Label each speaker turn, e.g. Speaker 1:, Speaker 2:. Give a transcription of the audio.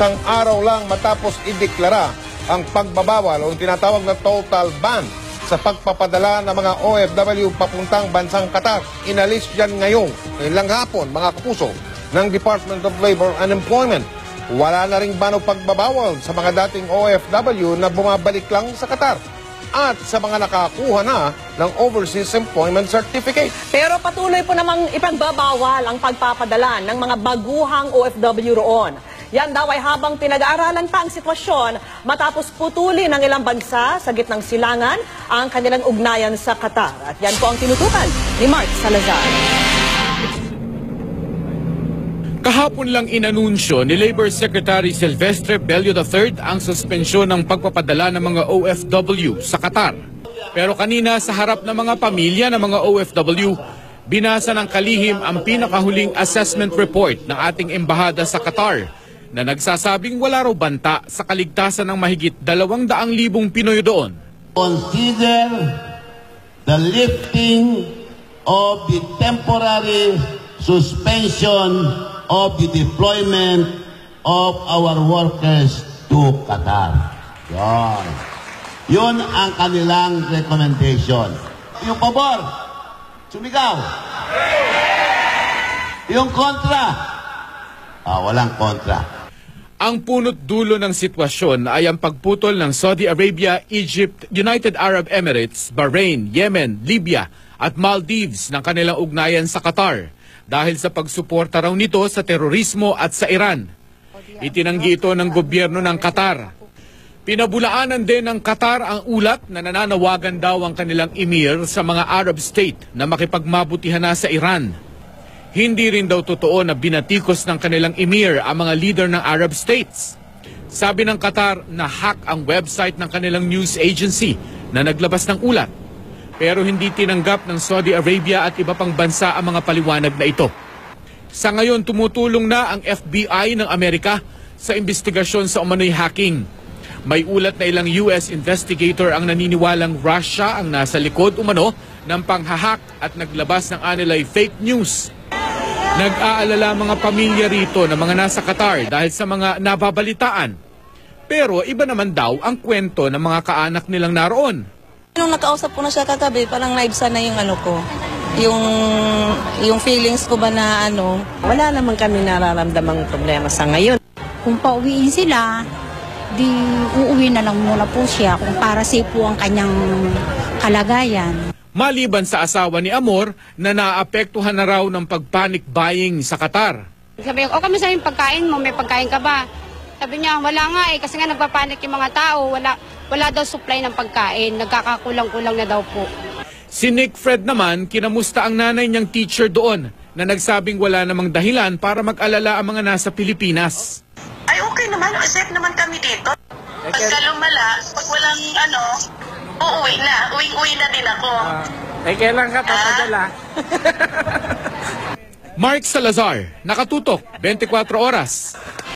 Speaker 1: Isang araw lang matapos ideklara ang pagbabawal o tinatawag na total ban sa pagpapadala ng mga OFW papuntang bansang Qatar. Inalis dyan ngayon hapon, mga kapuso, ng Department of Labor and Employment. Wala na ring ban o pagbabawal sa mga dating OFW na bumabalik lang sa Qatar at sa mga nakakuha na ng Overseas Employment Certificate.
Speaker 2: Pero patuloy po namang ipagbabawal ang pagpapadala ng mga baguhang OFW roon. Yan daw ay habang pinag-aaralan pa ang sitwasyon matapos putulin ng ilang bansa sa gitnang silangan ang kanilang ugnayan sa Qatar. At yan po ang tinutukan ni Mark Salazar.
Speaker 3: Kahapon lang inanunsyo ni Labor Secretary Silvestre Bello III ang suspensyon ng pagpapadala ng mga OFW sa Qatar. Pero kanina sa harap ng mga pamilya ng mga OFW, binasa ng kalihim ang pinakahuling assessment report ng ating embahada sa Qatar na nagsasabing wala raw banta sa kaligtasan ng mahigit 200,000 Pinoy doon.
Speaker 4: Consider the lifting of the temporary suspension of the deployment of our workers to Qatar. Yun ang kanilang recommendation. Yung pabor, sumigaw. Yung kontra, walang kontra.
Speaker 3: Ang punot dulo ng sitwasyon ay ang pagputol ng Saudi Arabia, Egypt, United Arab Emirates, Bahrain, Yemen, Libya at Maldives ng kanilang ugnayan sa Qatar dahil sa pagsuporta raw nito sa terorismo at sa Iran. Itinanggi ito ng gobyerno ng Qatar. Pinabulaanan din ng Qatar ang ulat na nananawagan daw ang kanilang emir sa mga Arab state na makipagmabutihan na sa Iran. Hindi rin daw totoo na binatikos ng kanilang emir ang mga leader ng Arab states. Sabi ng Qatar na hack ang website ng kanilang news agency na naglabas ng ulat. Pero hindi tinanggap ng Saudi Arabia at iba pang bansa ang mga paliwanag na ito. Sa ngayon, tumutulong na ang FBI ng Amerika sa investigasyon sa umano'y hacking. May ulat na ilang US investigator ang naniniwalang Russia ang nasa likod umano ng panghahak at naglabas ng anilay fake news. Nag-aalala mga pamilya rito na mga nasa Qatar dahil sa mga nababalitaan. Pero iba naman daw ang kwento ng mga kaanak nilang naroon.
Speaker 5: Nung nakausap ko na siya kagabi, parang naibsan na yung ko, yung feelings ko ba na wala naman kami nararamdamang problema sa ngayon.
Speaker 6: Kung pauwiin sila, di uuwi na lang muna po siya kung para safe po ang kanyang kalagayan.
Speaker 3: Maliban sa asawa ni Amor na naapektuhan na raw ng pag-panic buying sa Qatar.
Speaker 7: Sabi ko, kami sa yung pagkain mo, may pagkain ka ba? Sabi niya, wala nga kasi nga nagpapanik yung mga tao, wala daw supply ng pagkain, nagkakakulang-kulang na daw po.
Speaker 3: Si Nick Fred naman, kinamusta ang nanay niyang teacher doon na nagsabing wala namang dahilan para mag-alala ang mga nasa Pilipinas.
Speaker 8: Ay okay naman, safe naman kami dito. Pagka lumala, pag walang uuwi na, uwing-uwi na din ako.
Speaker 9: Kailan ka papadala?
Speaker 3: Mark Salazar, nakatutok, 24 oras.